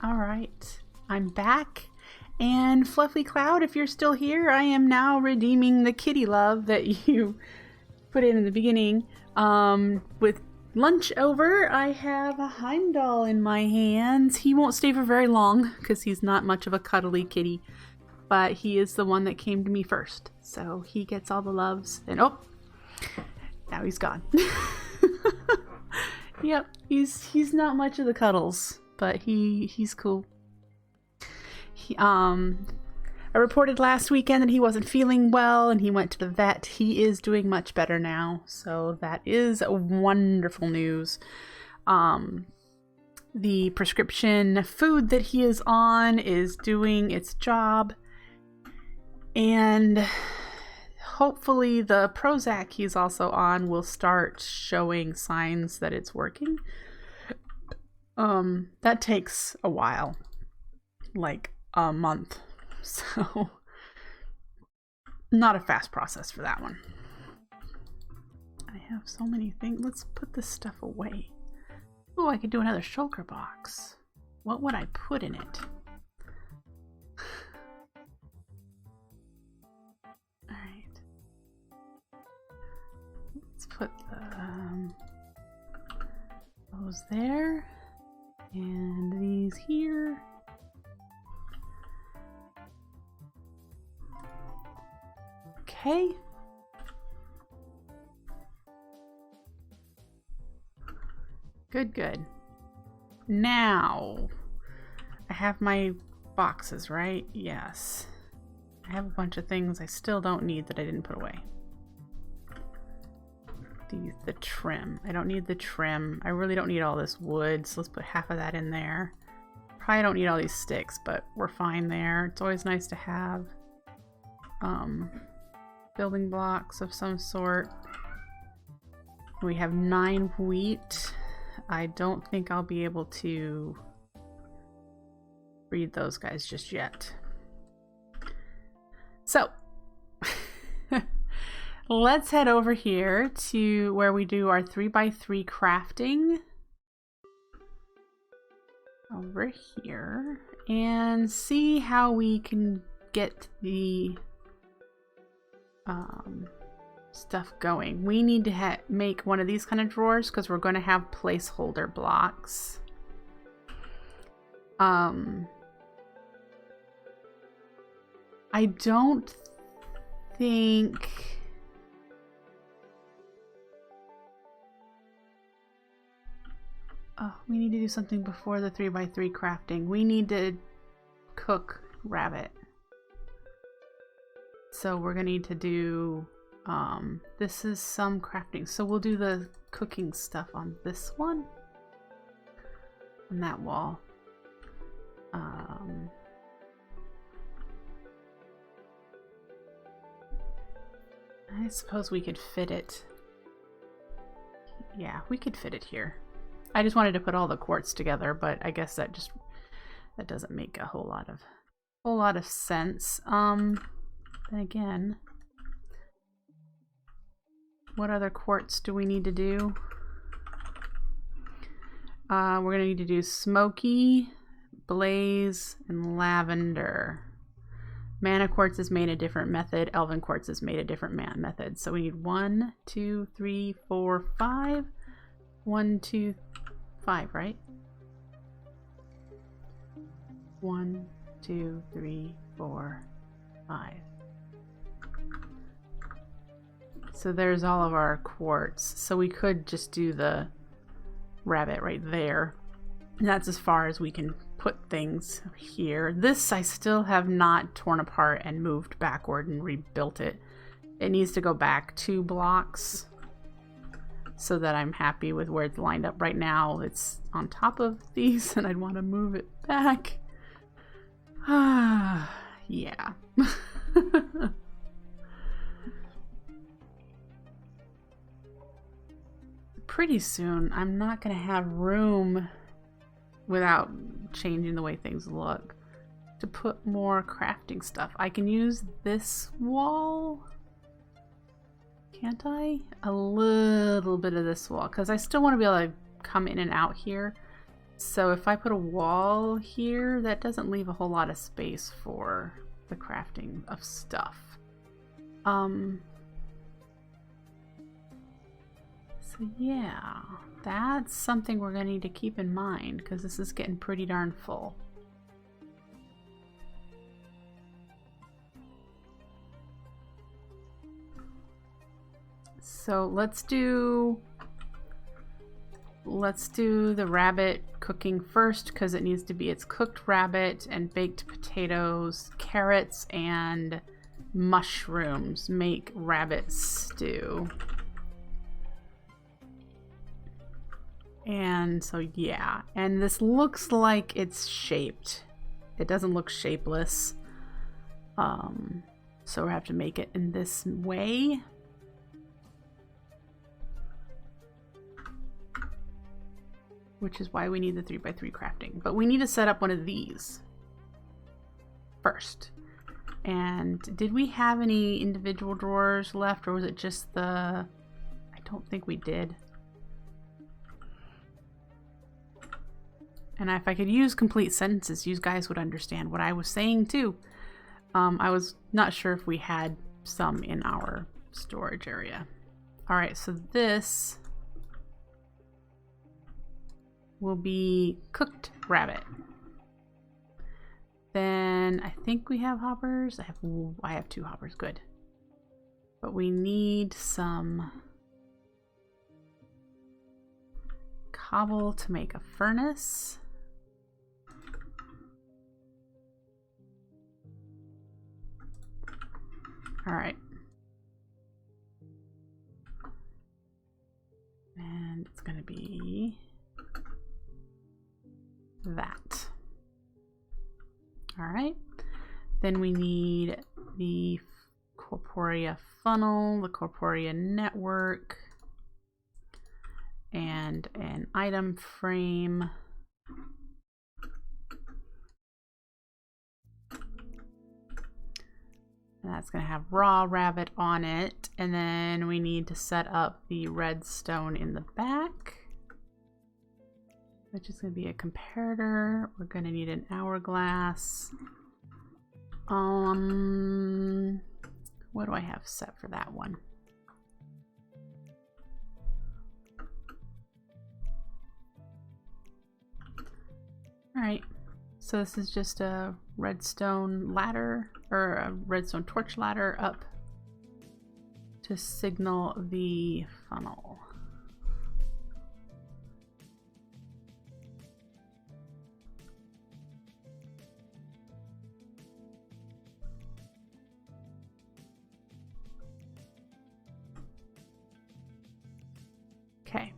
All right, I'm back. And Fluffy Cloud, if you're still here, I am now redeeming the kitty love that you put in the beginning. With lunch over, I have a Heimdall in my hands. He won't stay for very long because he's not much of a cuddly kitty, but he is the one that came to me first. So he gets all the loves. And oh, now he's gone. Yep, he's not much of the cuddles, but he's cool. I reported last weekend that he wasn't feeling well and he went to the vet. He is doing much better now, so that is wonderful news. The prescription food that he is on is doing its job, and hopefully the Prozac he's also on will start showing signs that it's working. That takes a while, like a month, so not a fast process for that one. I have so many things. Let's put this stuff away. Oh, I could do another shulker box. What would I put in it? Alright. Let's put those there. And these here. Okay. Good. Now, I have my boxes, right? Yes. I have a bunch of things I still don't need that I didn't put away. The trim. I don't need the trim. I really don't need all this wood, so let's put half of that in there. Probably don't need all these sticks, but we're fine there. It's always nice to have building blocks of some sort. We have 9 wheat. I don't think I'll be able to breed those guys just yet. So let's head over here to where we do our 3x3 crafting. Over here. And see how we can get the stuff going. We need to make one of these kind of drawers because we're going to have placeholder blocks. I don't think we need to do something before the 3x3 crafting. We need to cook rabbit. So we're gonna need to do this is some crafting, so we'll do the cooking stuff on this one, on that wall. I suppose we could fit it. Yeah, we could fit it here. I just wanted to put all the quartz together, but I guess that doesn't make a whole lot of sense. Then again, what other quartz do we need to do? We're gonna need to do smoky, blaze, and lavender. Mana quartz is made a different method. Elven quartz is made a different method. So we need 1, 2, 3, 4, 5. 1, 2, 5, right? 1, 2, 3, 4, 5. So there's all of our quartz. So we could just do the rabbit right there. And that's as far as we can put things here. This I still have not torn apart and moved backward and rebuilt it. It needs to go back 2 blocks so that I'm happy with where it's lined up. Right now it's on top of these and I'd want to move it back. Yeah. Pretty soon I'm not going to have room, without changing the way things look, to put more crafting stuff. I can use this wall, can't I? A little bit of this wall, because I still want to be able to come in and out here. So if I put a wall here, that doesn't leave a whole lot of space for the crafting of stuff. So yeah, that's something we're gonna need to keep in mind because this is getting pretty darn full. So let's do the rabbit cooking first because it needs to be it's cooked rabbit and baked potatoes, carrots, and mushrooms make rabbit stew. And so yeah, and this looks like it's shaped. It doesn't look shapeless. So we have to make it in this way. Which is why we need the 3x3 crafting. But we need to set up one of these first. And did we have any individual drawers left, or was it just the... I don't think we did. And if I could use complete sentences, you guys would understand what I was saying too. I was not sure if we had some in our storage area. Alright, so this will be cooked rabbit. Then I think we have hoppers. I have 2 hoppers, good. But we need some cobble to make a furnace. All right. And it's going to be that. All right. Then we need the Corporea funnel, the Corporea network, and an item frame. And that's going to have raw rabbit on it. And then we need to set up the redstone in the back, which is going to be a comparator. We're going to need an hourglass. What do I have set for that one? All right. So this is just a redstone ladder, or a redstone torch ladder up to signal the funnel. Okay.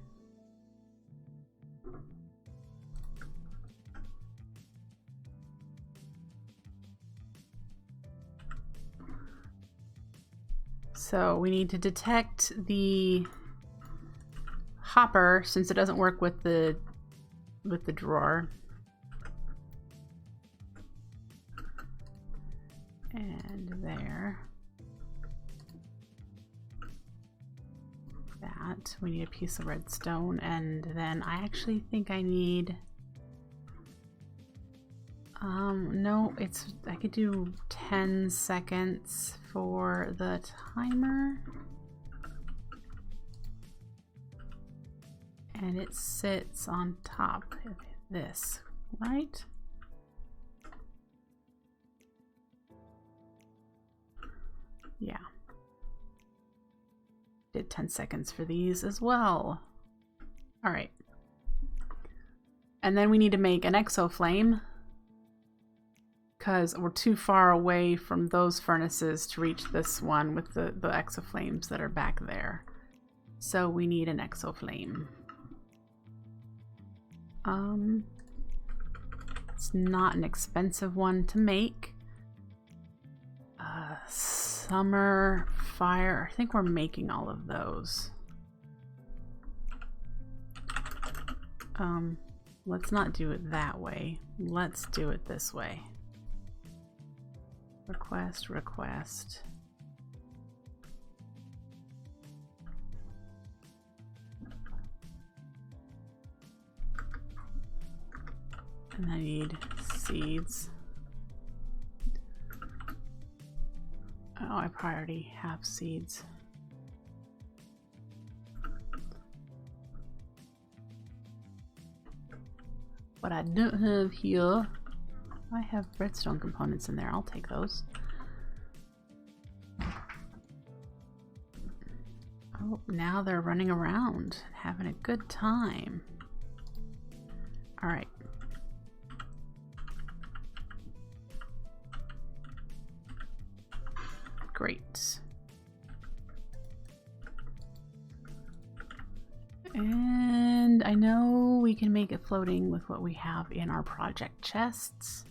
So we need to detect the hopper since it doesn't work with the drawer. And there. That. We need a piece of redstone, and then I actually think I need no, I could do 10 seconds for the timer. And it sits on top of this, right? Yeah. Did 10 seconds for these as well. All right. And then we need to make an exoflame, because we're too far away from those furnaces to reach this one with the exoflames that are back there. So we need an exoflame. It's not an expensive one to make. Summer fire, I think we're making all of those. Let's not do it that way. Let's do it this way. Request, request. And I need seeds. Oh, I probably already have seeds. What I don't have here, I have redstone components in there. I'll take those. Oh, now they're running around, having a good time. All right. Great. And I know we can make it floating with what we have in our project chests.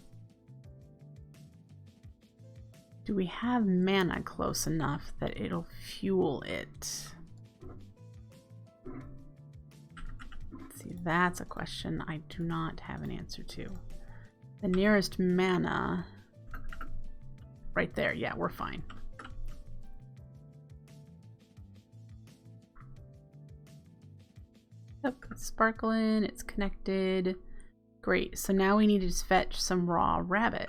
Do we have mana close enough that it'll fuel it? See, that's a question I do not have an answer to. The nearest mana, right there. Yeah, we're fine. Yep, it's sparkling, it's connected. Great, so now we need to just fetch some raw rabbit.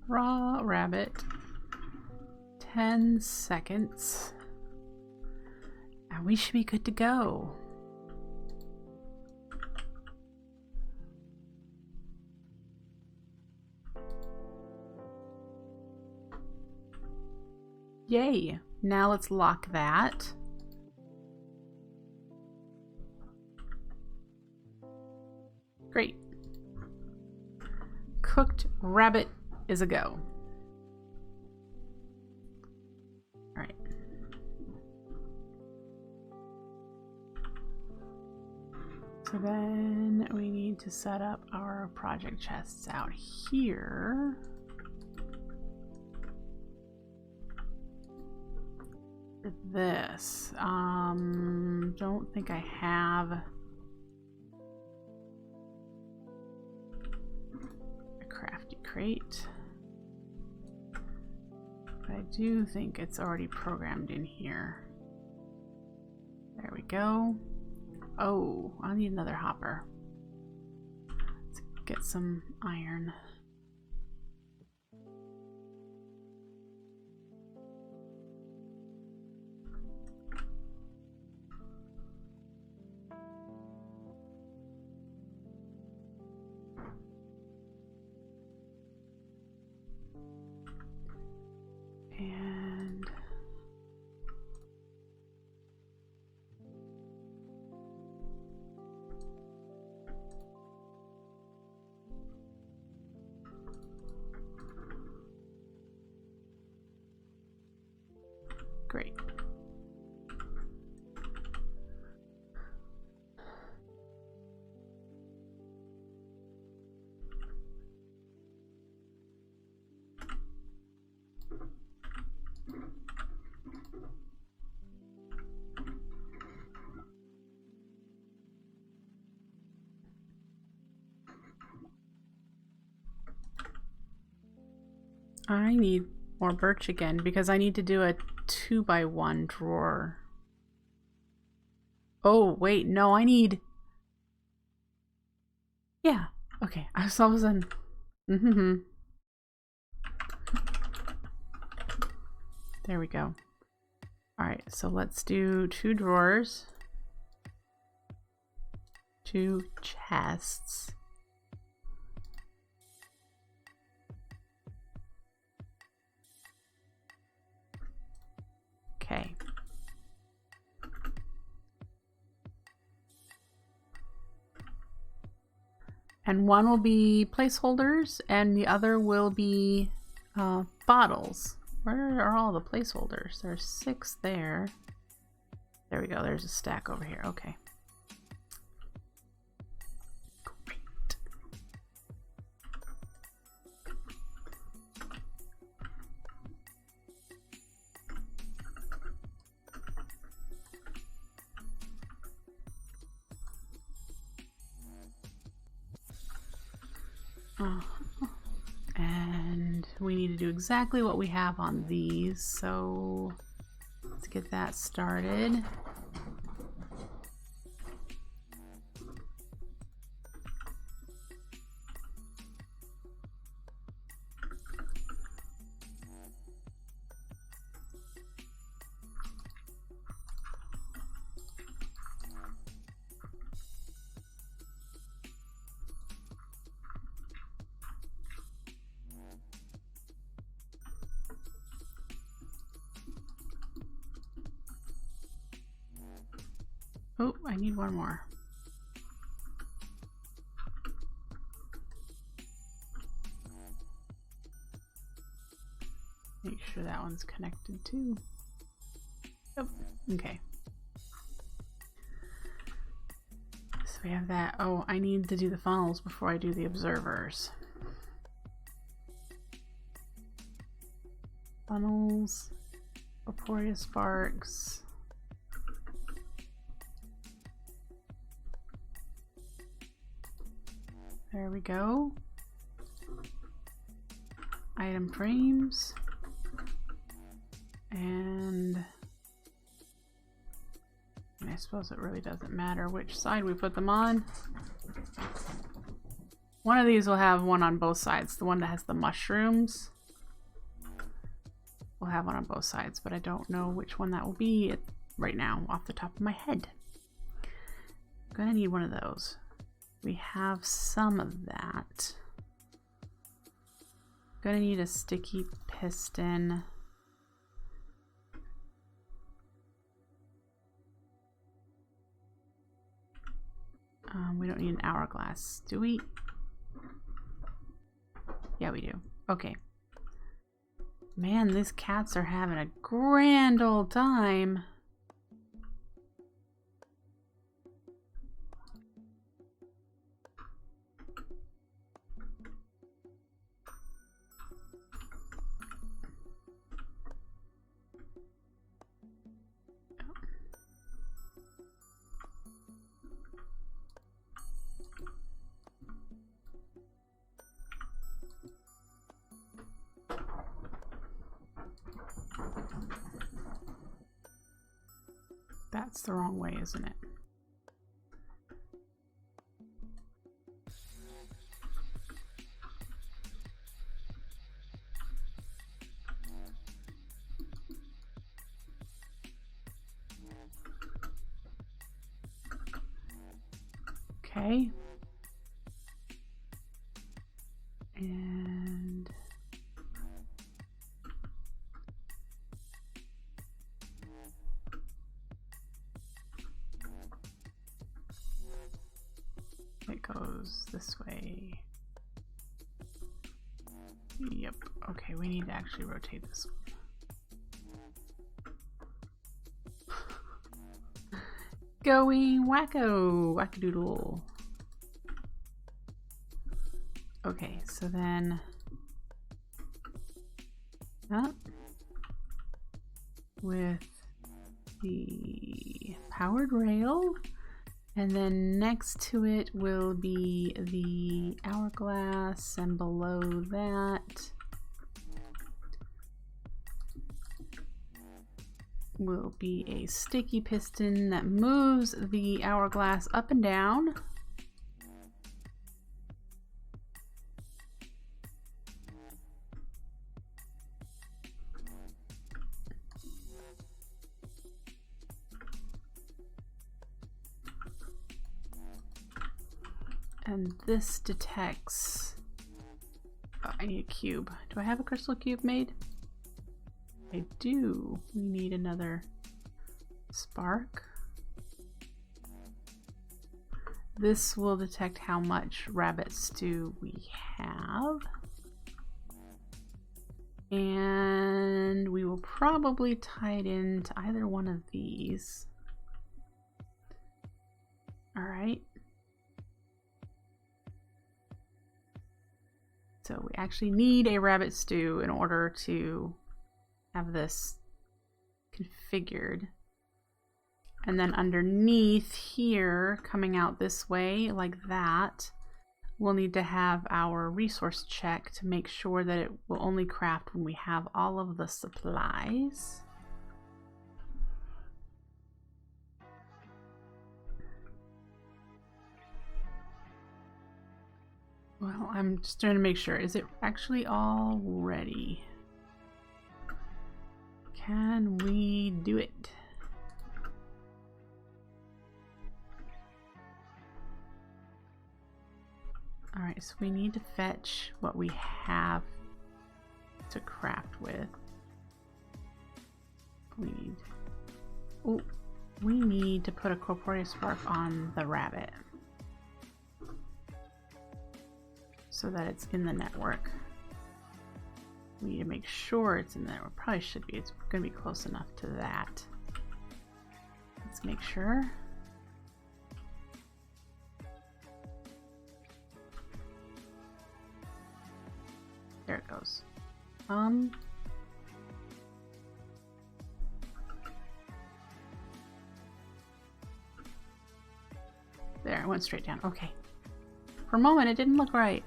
Raw rabbit. 10 seconds. And we should be good to go. Yay! Now let's lock that. Great. Cooked rabbit is a go. All right. So then we need to set up our project chests out here. For this, don't think I have a crafty crate. I do think it's already programmed in here. There we go. Oh, I need another hopper. Let's get some iron. And great. I need more birch again because I need to do a 2x1 drawer. Oh, wait, no, I need... Yeah, okay, I was all of a sudden... There we go. Alright, so let's do 2 drawers. 2 chests. Okay. And one will be placeholders and the other will be bottles. Where are all the placeholders? There's 6 there. There we go. There's a stack over here. Okay. Great. And we need to do exactly what we have on these, so let's get that started. Oh, I need one more. Make sure that one's connected too. Yep, okay. So we have that. Oh, I need to do the funnels before I do the observers. Funnels, Corporea sparks. There we go. Item frames. And I suppose it really doesn't matter which side we put them on. One of these will have one on both sides. The one that has the mushrooms will have one on both sides, but I don't know which one that will be right now off the top of my head. I'm gonna need one of those. We have some of that. Gonna need a sticky piston. We don't need an hourglass, do we? Yeah, we do. Okay. Man, these cats are having a grand old time. That's the wrong way, isn't it? Okay. And it goes this way. Yep. Okay, we need to actually rotate this one. Going wacko, wackadoodle. Okay, so then that with the powered rail, and then next to it will be the hourglass, and below that will be a sticky piston that moves the hourglass up and down. And this detects, oh, I need a cube. Do I have a crystal cube made? I do. We need another spark. This will detect how much rabbit stew we have. And we will probably tie it into either one of these. All right. So we actually need a rabbit stew in order to have this configured. And then underneath here, coming out this way like that, we'll need to have our resource check to make sure that it will only craft when we have all of the supplies. Well, I'm just trying to make sure. Is it actually all ready? Can we do it? Alright, so we need to fetch what we have to craft with. We need to put a Corporea spark on the rabbit so that it's in the network. We need to make sure it's in there. It probably should be. It's going to be close enough to that. Let's make sure. There it goes. There, it went straight down. Okay. For a moment, it didn't look right.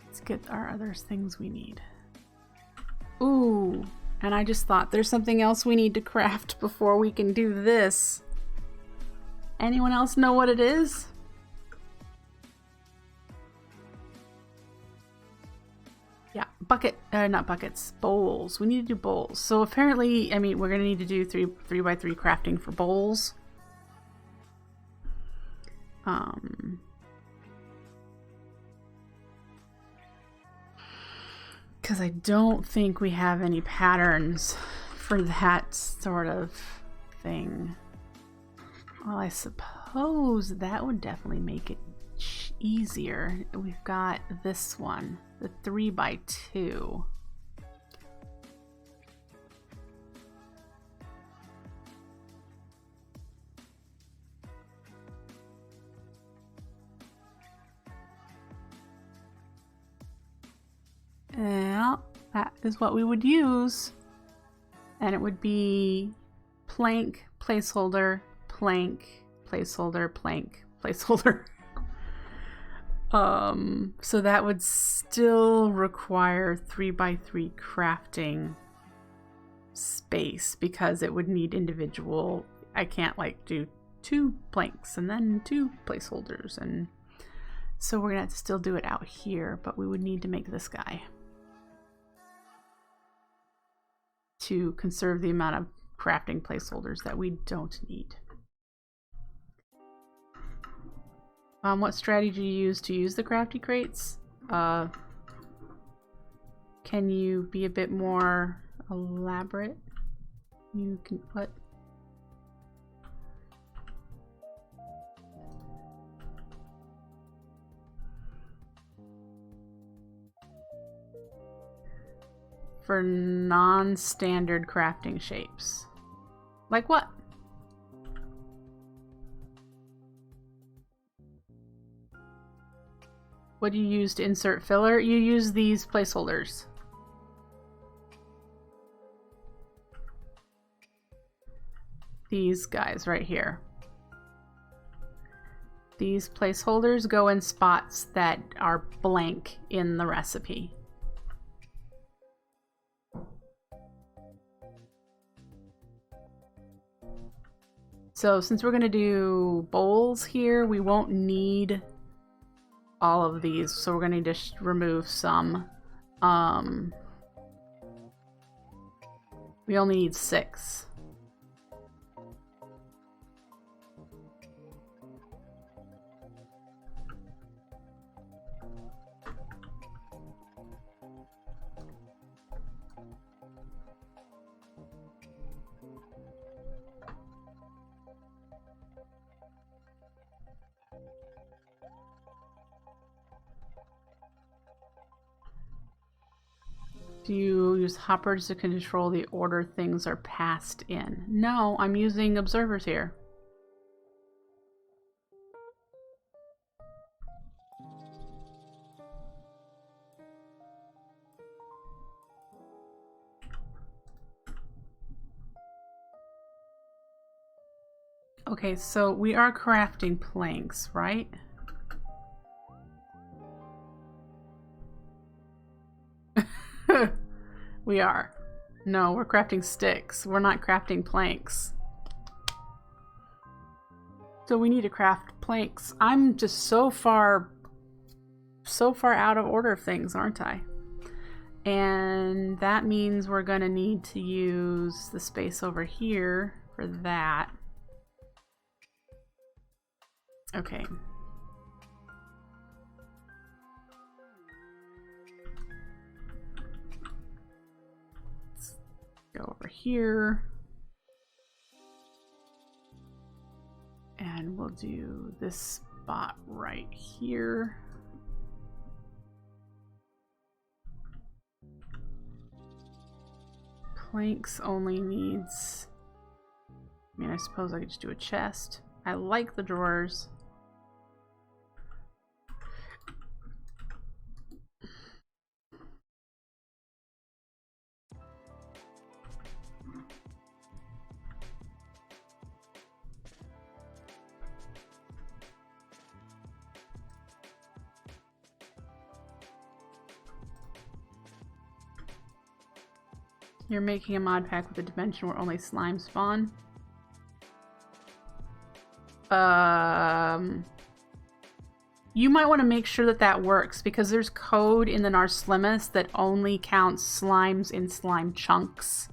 Let's get our other things we need. Ooh, and I just thought there's something else we need to craft before we can do this. Anyone else know what it is? Yeah, not buckets, bowls. We need to do bowls. So apparently, I mean, we're gonna need to do 3x3 crafting for bowls. Because I don't think we have any patterns for that sort of thing. Well, I suppose that would definitely make it easier. We've got this one, the 3x2. Yeah, that is what we would use. And it would be plank, placeholder, plank, placeholder, plank, placeholder. So that would still require 3x3 crafting space because it would need individual. I can't like do 2 planks and then 2 placeholders, and so we're gonna have to still do it out here, but we would need to make this guy to conserve the amount of crafting placeholders that we don't need. What strategy you use to use the crafty crates? Can you be a bit more elaborate? You can put for non-standard crafting shapes. Like what? What do you use to insert filler? You use these placeholders. These guys right here. These placeholders go in spots that are blank in the recipe. So since we're going to do bowls here, we won't need all of these, so we're going to just remove some. We only need 6. Do you use hoppers to control the order things are passed in? No, I'm using observers here. Okay, so we are crafting planks, right? We are. No, we're crafting sticks. We're not crafting planks. So we need to craft planks. I'm just so far out of order of things, aren't I? And that means we're gonna need to use the space over here for that. Okay. Let's go over here. And we'll do this spot right here. Planks only needs... I mean, I suppose I could just do a chest. I like the drawers. You're making a mod pack with a dimension where only slime spawn? You might want to make sure that that works, because there's code in the Narslimus that only counts slimes in slime chunks.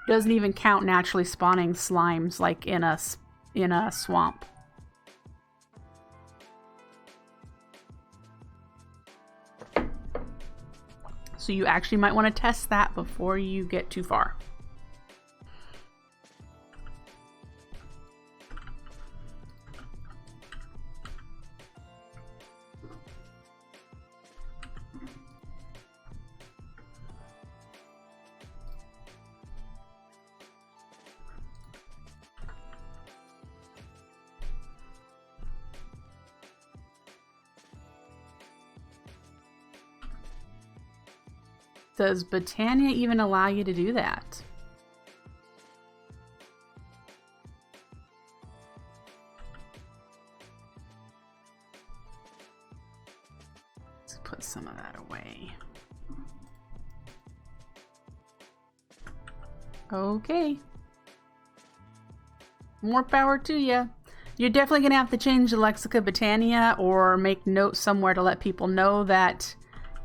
Doesn't even count naturally spawning slimes like in a swamp. So you actually might want to test that before you get too far. Does Botania even allow you to do that? Let's put some of that away. Okay. More power to you. You're definitely going to have to change the Lexica Botania or make notes somewhere to let people know that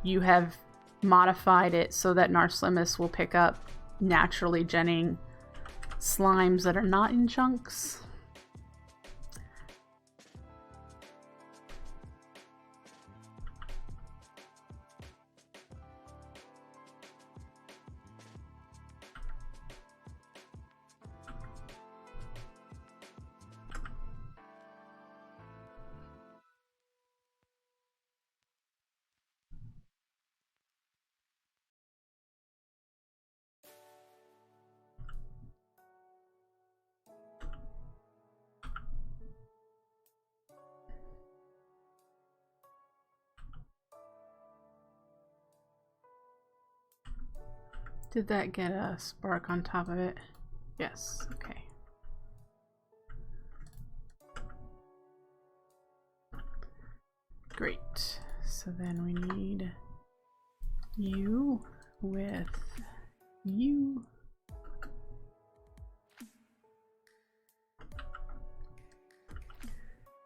you have modified it so that Narslimus will pick up naturally genning slimes that are not in chunks. Did that get a spark on top of it? Yes, okay. Great. So then we need you with you.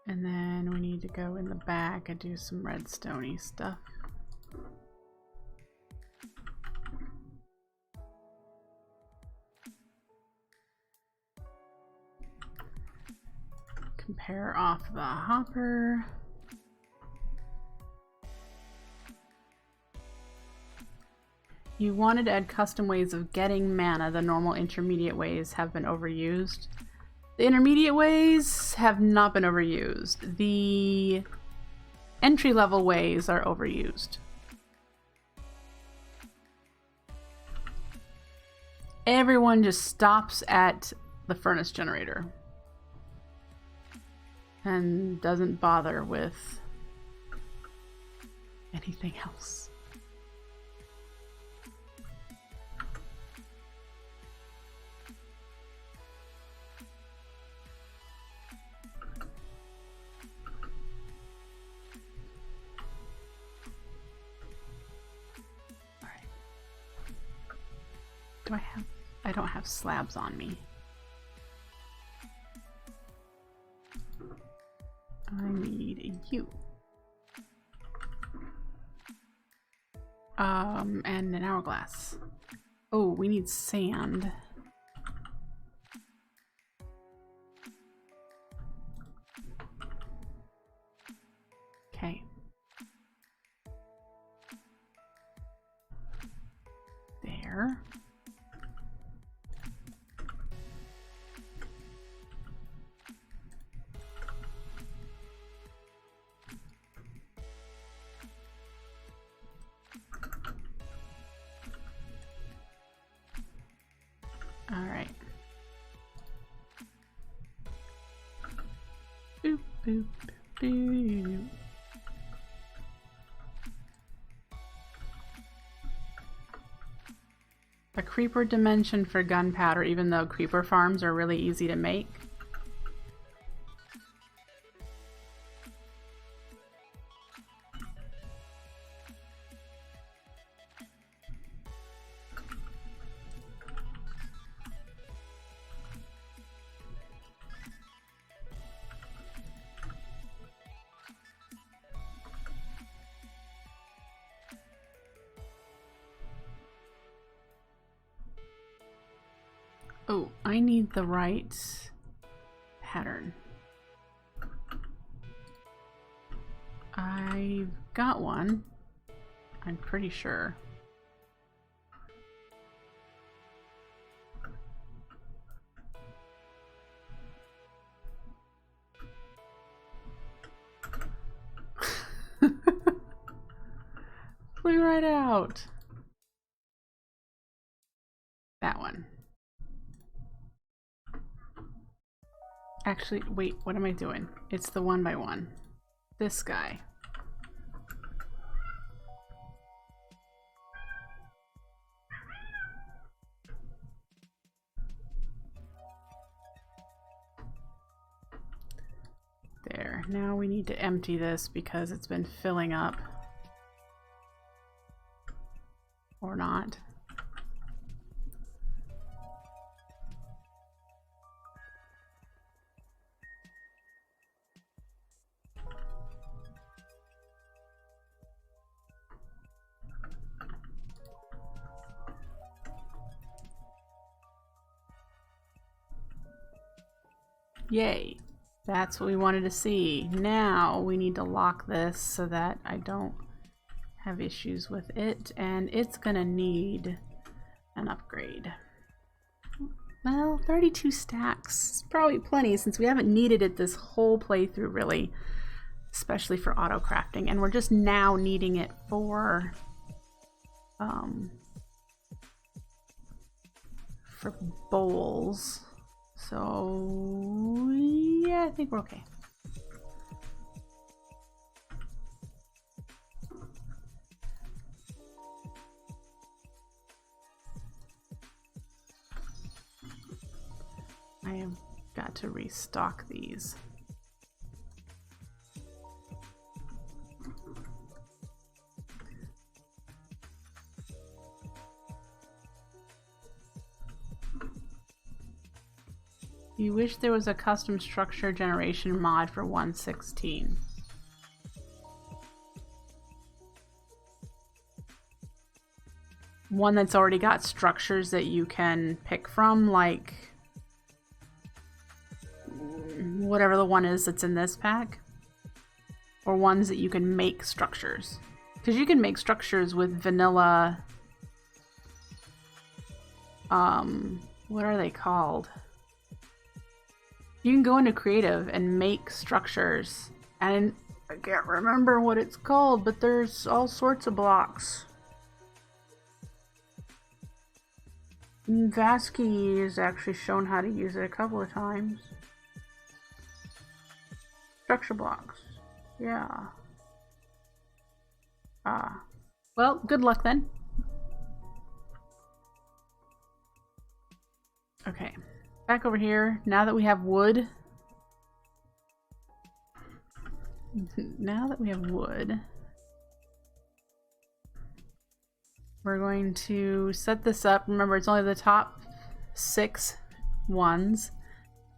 And then we need to go in the back and do some redstone-y stuff. Compare off the hopper. You wanted to add custom ways of getting mana. The normal intermediate ways have been overused. The intermediate ways have not been overused. The entry-level ways are overused. Everyone just stops at the furnace generator and doesn't bother with anything else. Do I have... I don't have slabs on me. I need a U. And an hourglass. Oh, we need sand. Okay. There. All right. Boop, boop, boop. A creeper dimension for gunpowder, even though creeper farms are really easy to make. Oh, I need the right pattern. I've got one, I'm pretty sure. Flew right out. That one. Actually, wait, what am I doing? It's the 1x1. This guy. There. Now we need to empty this because it's been filling up. Or not. Yay, that's what we wanted to see. Now we need to lock this so that I don't have issues with it, and it's gonna need an upgrade. Well, 32 stacks is probably plenty since we haven't needed it this whole playthrough really, especially for auto crafting, and we're just now needing it for bowls. So yeah, I think we're okay. I have got to restock these. You wish there was a custom structure generation mod for 1.16. One that's already got structures that you can pick from, like whatever the one is that's in this pack, or ones that you can make structures, because you can make structures with vanilla what are they called? You can go into creative and make structures, and I can't remember what it's called, but there's all sorts of blocks. Vasky has actually shown how to use it a couple of times. Structure blocks. Yeah. Well, good luck then. Okay. Back over here. Now that we have wood. We're going to set this up. Remember, it's only the top 6 ones,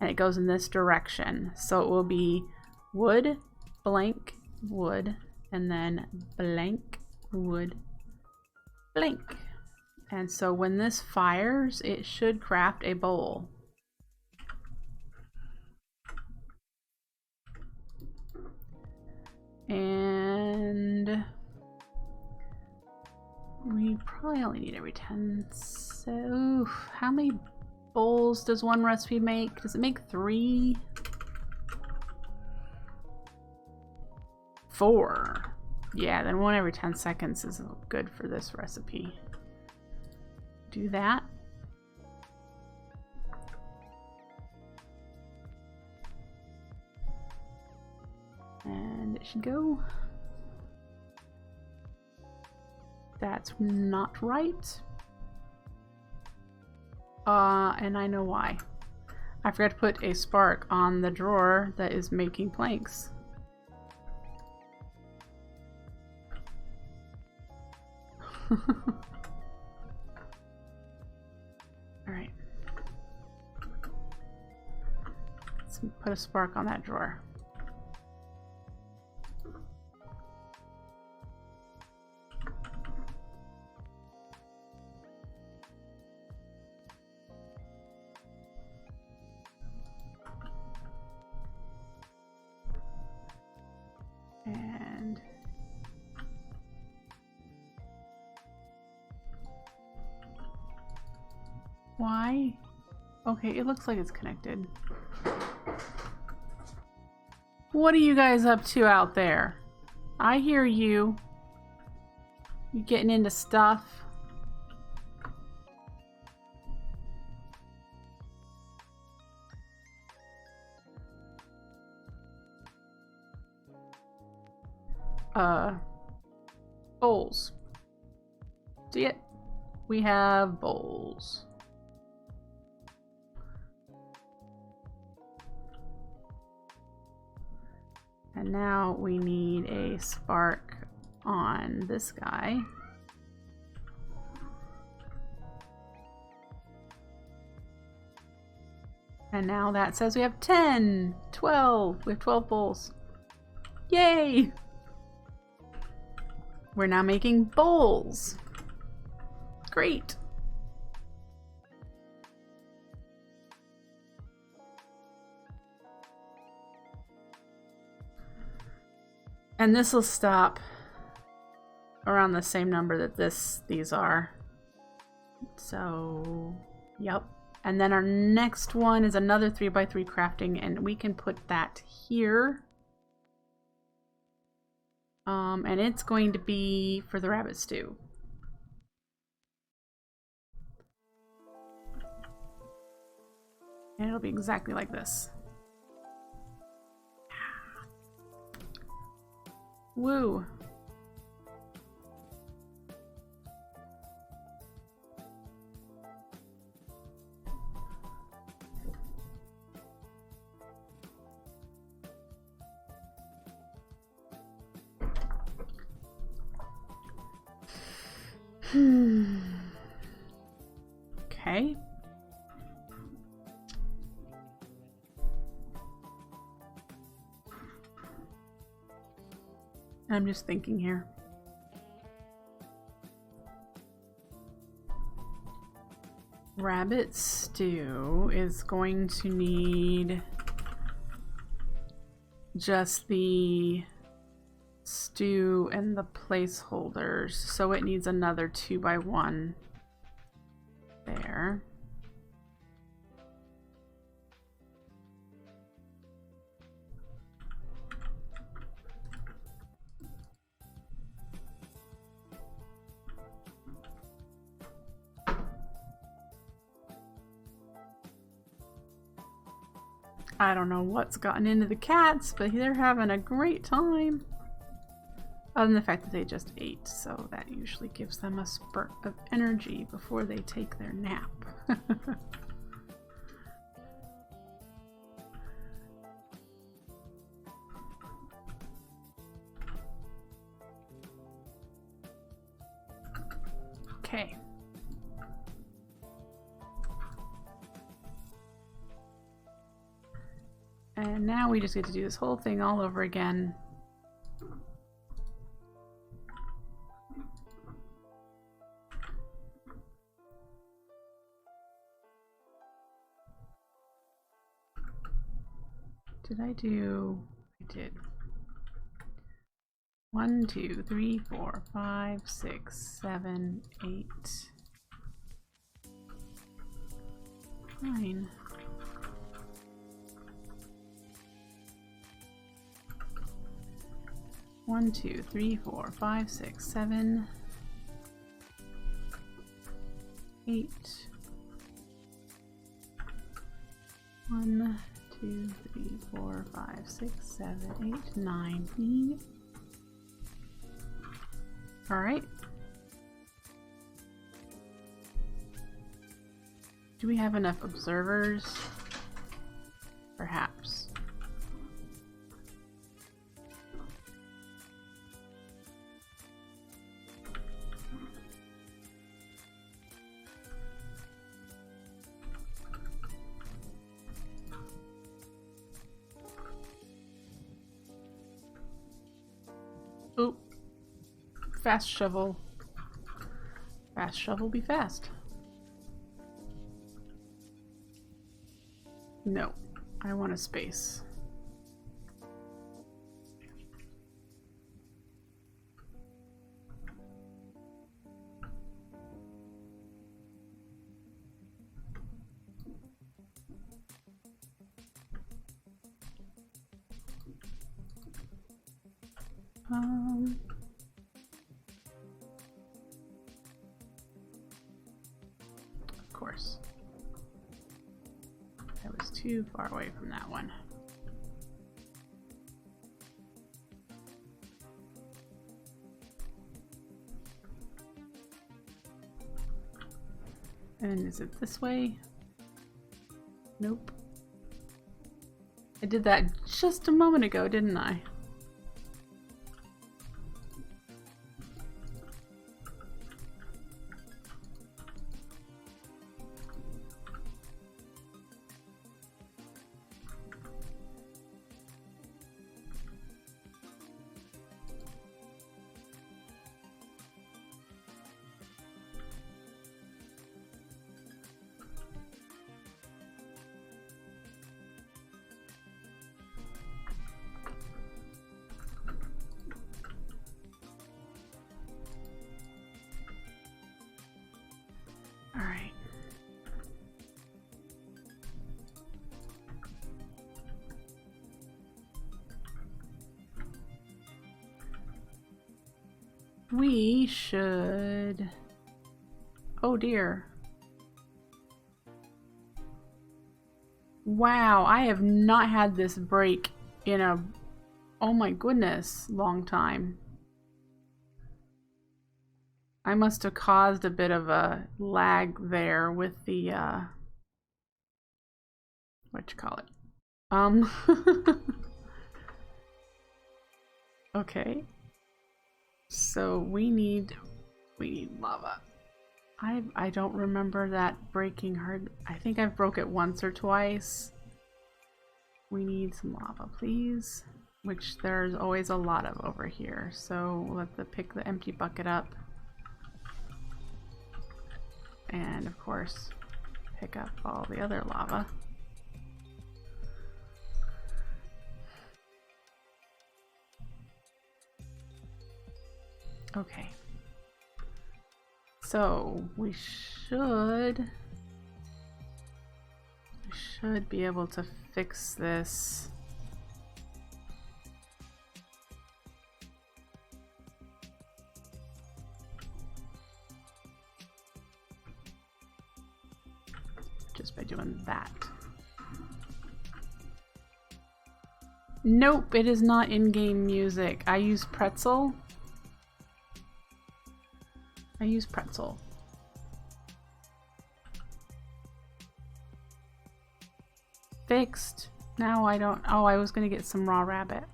and it goes in this direction. So it will be wood, blank, wood, and then blank, wood, blank. And so when this fires, it should craft a bowl. And we probably only need every 10. So, oof, how many bowls does one recipe make? Does it make 3? 4. Yeah, then 1 every 10 seconds is good for this recipe. Do that. And it should go. That's not right. And I know why. I forgot to put a spark on the drawer that is making planks. Alright. Let's put a spark on that drawer. And why? Okay, it looks like it's connected. What are you guys up to out there? I hear you. You getting into stuff? Bowls. See it? We have bowls. And now we need a spark on this guy. And now that says we have 10, 12. We have 12 bowls. Yay! We're now making bowls. Great. And this will stop around the same number that these are. So, yep. And then our next one is another 3x3 crafting, and we can put that here. And it's going to be for the rabbit stew. And it'll be exactly like this. Woo! Okay. I'm just thinking here. Rabbit stew is going to need just the stew and the placeholders, so it needs another 2x1 there. I don't know what's gotten into the cats, but they're having a great time. Other than the fact that they just ate, so that usually gives them a spurt of energy before they take their nap. Okay. And now we just get to do this whole thing all over again. Did I do? I did. 1, 2, 3, 4, 5, 6, 7, 8, 9. One, 2, 3, 4, 5, 6, 7, 8. 1, 2, 3, 4, 5, 6, 7, 8, 9. All right. Do we have enough observers? Perhaps. Oop. Fast shovel. Fast shovel be fast. No, I want a space. Of course. I was too far away from that one. And is it this way? Nope. I did that just a moment ago, didn't I? We should... Oh dear. Wow, I have not had this break in a, oh my goodness, long time. I must have caused a bit of a lag there with the, whatchamacallit? Okay. So we need lava. I don't remember that breaking hard. I think I've broke it once or twice. We need some lava, please. Which there's always a lot of over here. So we'll have to pick the empty bucket up. And of course, pick up all the other lava. Okay. So we should be able to fix this. Just by doing that. Nope, it is not in-game music. I use Pretzel. I use Pretzel. Fixed. Now I don't... Oh, I was gonna get some raw rabbit.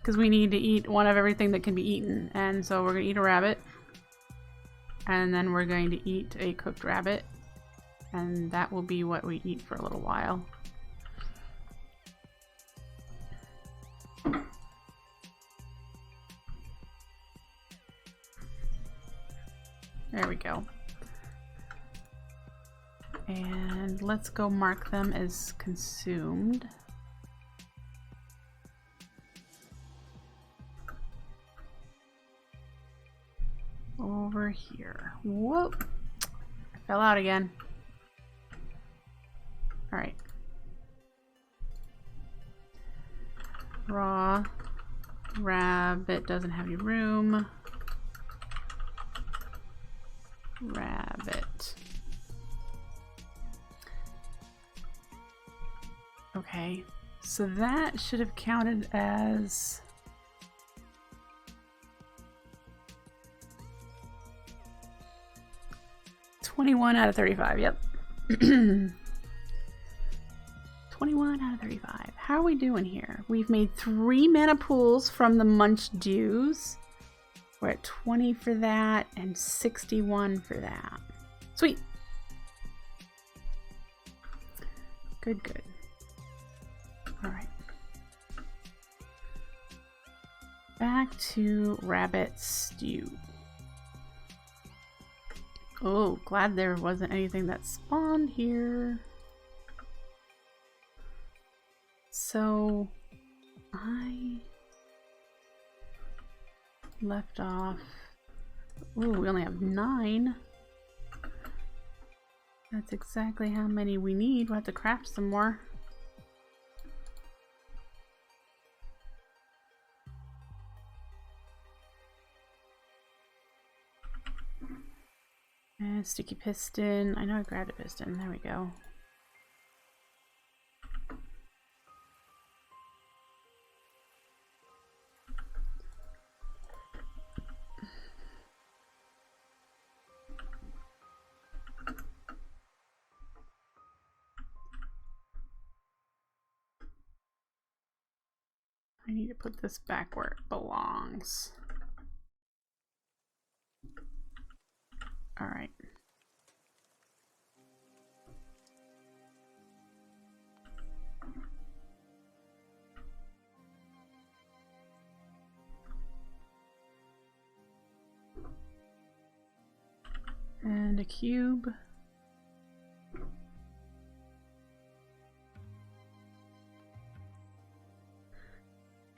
because we need to eat one of everything that can be eaten. And so we're going to eat a rabbit. And then we're going to eat a cooked rabbit. And that will be what we eat for a little while. There we go. And let's go mark them as consumed. Over here. Whoop! I fell out again. Alright. Raw. Rabbit doesn't have any room. Rabbit. Okay, so that should have counted as 21 out of 35, yep. 21 out of 35. How are we doing here? We've made 3 mana pools from the Munch Dews. We're at 20 for that and 61 for that. Sweet. Good, good. All right. Back to rabbit stew. Oh, glad there wasn't anything that spawned here. So I left off. Ooh, we only have 9. That's exactly how many we need. We'll have to craft some more. And sticky piston. I know I grabbed a piston. There we go. I need to put this back where it belongs. All right. And a cube.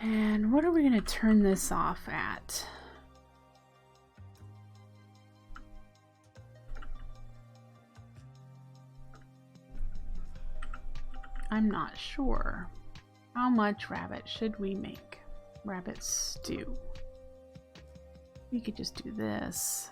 And what are we going to turn this off at? I'm not sure. How much rabbit should we make? Rabbit stew. We could just do this.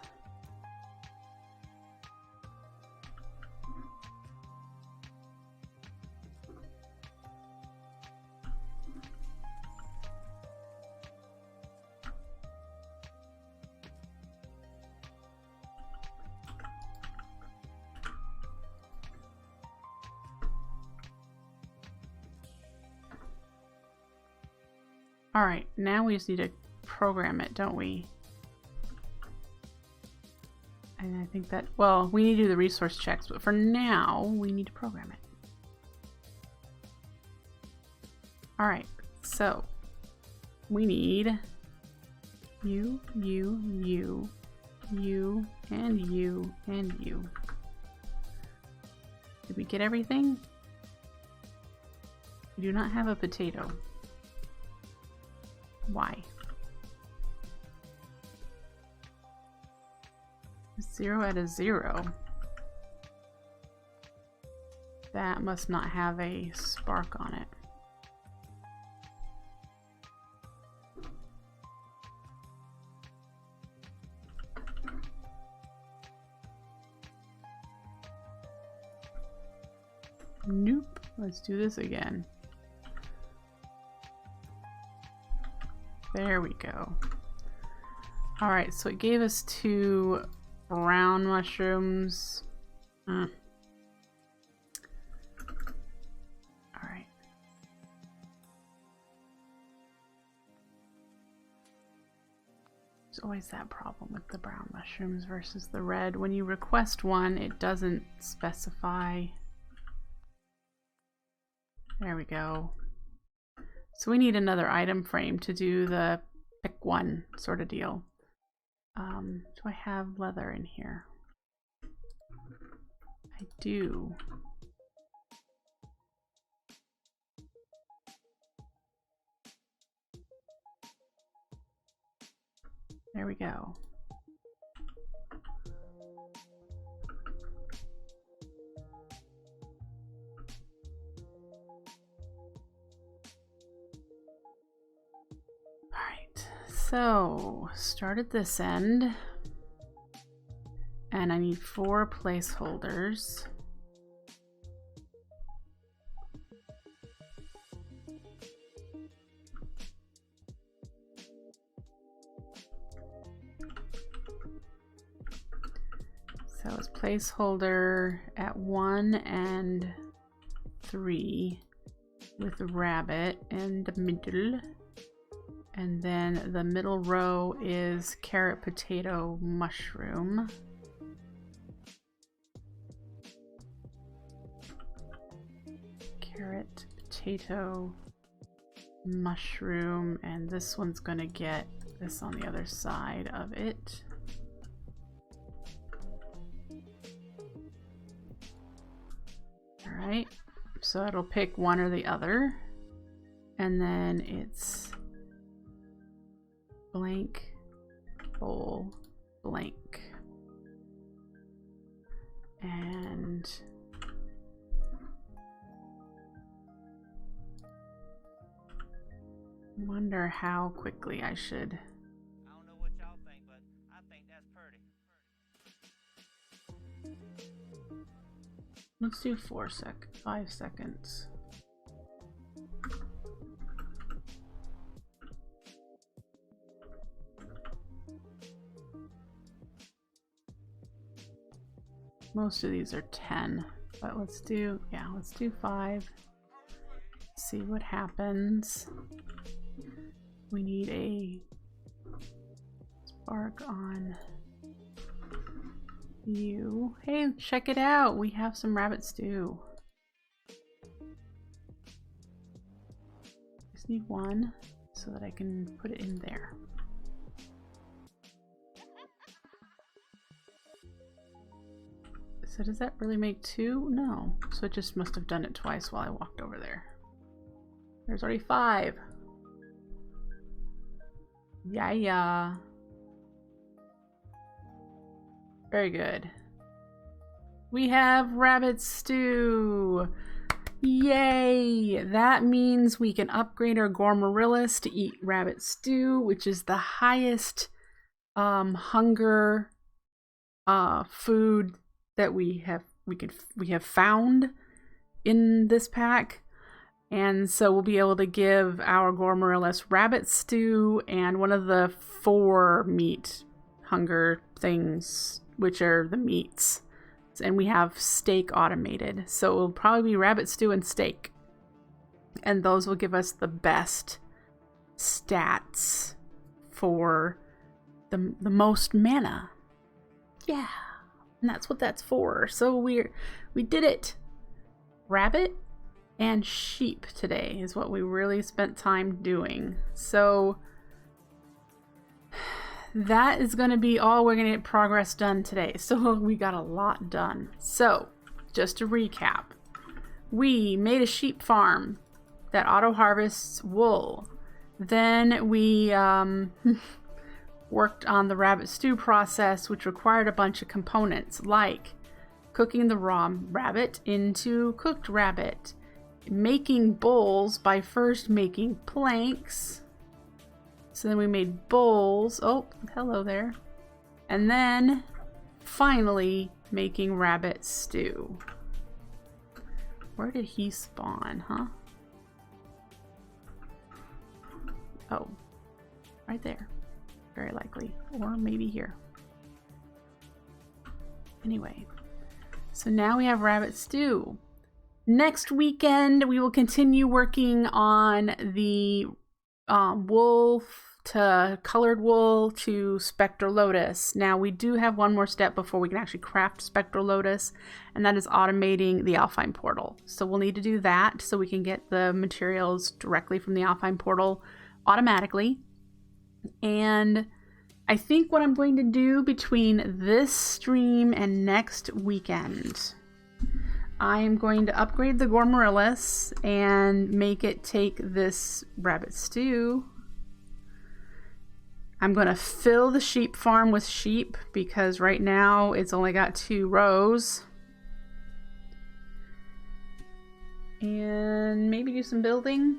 All right, now we just need to program it, don't we? And I think that, well, we need to do the resource checks, but for now, we need to program it. All right, so we need you, and you, and you. Did we get everything? We do not have a potato. Why? 0 out of 0. That must not have a spark on it. Nope. Let's do this again. There we go. All right, so it gave us 2 brown mushrooms. All right. There's always that problem with the brown mushrooms versus the red. When you request one, it doesn't specify. There we go. So we need another item frame to do the pick one sort of deal. Do I have leather in here? I do. There we go. Alright, so start at this end. And I need 4 placeholders. So it's placeholder at 1 and 3 with a rabbit in the middle. And then the middle row is carrot, potato, mushroom. Carrot, potato, mushroom, and this one's gonna get this on the other side of it. Alright, so it'll pick one or the other, and then it's blank, bowl, blank, and wonder how quickly I should. I don't know what y'all think, but I think that's pretty. Let's do 5 seconds. Most of these are 10, but let's do 5. See what happens. We need a spark on you. Hey, check it out. We have some rabbit stew. Just need 1 so that I can put it in there. So does that really make 2? No. So it just must have done it twice while I walked over there. There's already 5. Yeah. Very good. We have rabbit stew. Yay! That means we can upgrade our Gormarillas to eat rabbit stew, which is the highest hunger food that we have found in this pack. And so we'll be able to give our Gormarillas rabbit stew and one of the 4 meat hunger things, which are the meats. And we have steak automated. So it'll probably be rabbit stew and steak. And those will give us the best stats for the most mana. Yeah. And that's what that's for. So we did it. Rabbit and sheep today is what we really spent time doing. So that is going to be all we're going to get progress done today. So we got a lot done. So just to recap, we made a sheep farm that auto harvests wool. Then we worked on the rabbit stew process, which required a bunch of components like cooking the raw rabbit into cooked rabbit, making bowls by first making planks. So then we made bowls. Oh, hello there. And then finally making rabbit stew. Where did he spawn, huh? Oh, right there. Very likely. Or maybe here. Anyway, so now we have rabbit stew. Next weekend, we will continue working on the wolf to colored wool to spectral lotus. Now we do have one more step before we can actually craft spectral lotus, and that is automating the Alpine portal. So we'll need to do that so we can get the materials directly from the Alpine portal automatically. And I think what I'm going to do between this stream and next weekend, I am going to upgrade the Gourmaryllis and make it take this rabbit stew. I'm going to fill the sheep farm with sheep because right now it's only got 2 rows. And maybe do some building.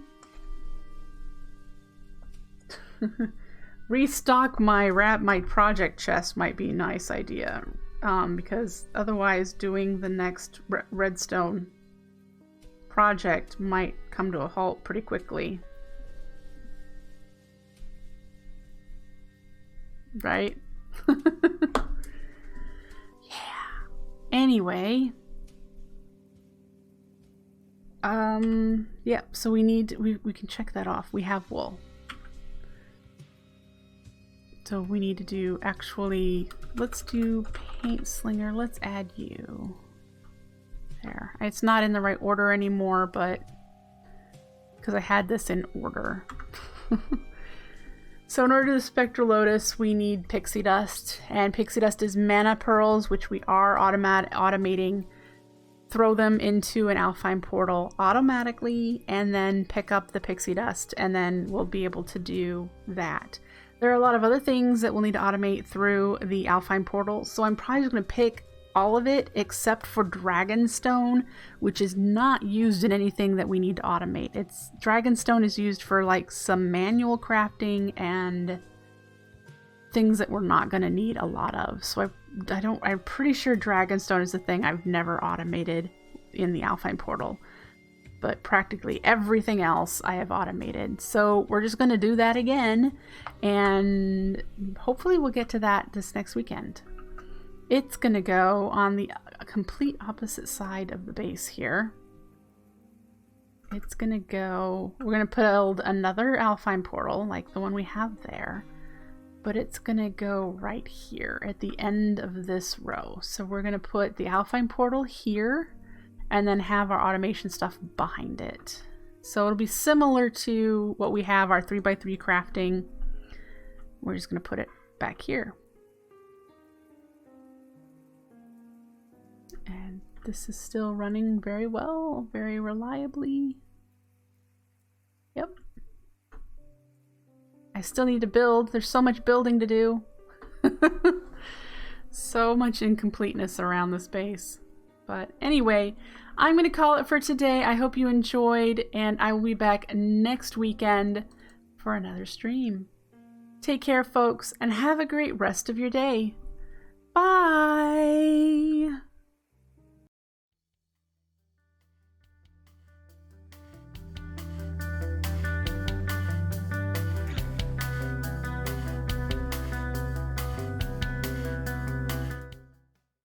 Restock my project chest might be a nice idea. Because otherwise doing the next redstone project might come to a halt pretty quickly. Right? Yeah. Anyway. Yeah, so we can check that off. We have wool. So we need to do, actually, let's do paint slinger. Let's add you. There. It's not in the right order anymore, but because I had this in order. So in order to do the spectral lotus, we need pixie dust, and pixie dust is mana pearls, which we are automating. Throw them into an Alpine portal automatically, and then pick up the pixie dust, and then we'll be able to do that. There are a lot of other things that we'll need to automate through the Alpine portal, so I'm probably just going to pick all of it except for Dragonstone, which is not used in anything that we need to automate. Dragonstone is used for like some manual crafting and things that we're not going to need a lot of. So I'm pretty sure Dragonstone is the thing I've never automated in the Alpine portal. But practically everything else I have automated. So we're just going to do that again, and hopefully we'll get to that this next weekend. It's going to go on the complete opposite side of the base here. It's going to go, we're going to build another Alpine portal like the one we have there, but it's going to go right here at the end of this row. So we're going to put the Alpine portal here, and then have our automation stuff behind it. So it'll be similar to what we have, our 3x3 crafting. We're just going to put it back here. And this is still running very well, very reliably. Yep. I still need to build. There's so much building to do. So much incompleteness around this base. But anyway, I'm going to call it for today. I hope you enjoyed, and I will be back next weekend for another stream. Take care, folks, and have a great rest of your day. Bye!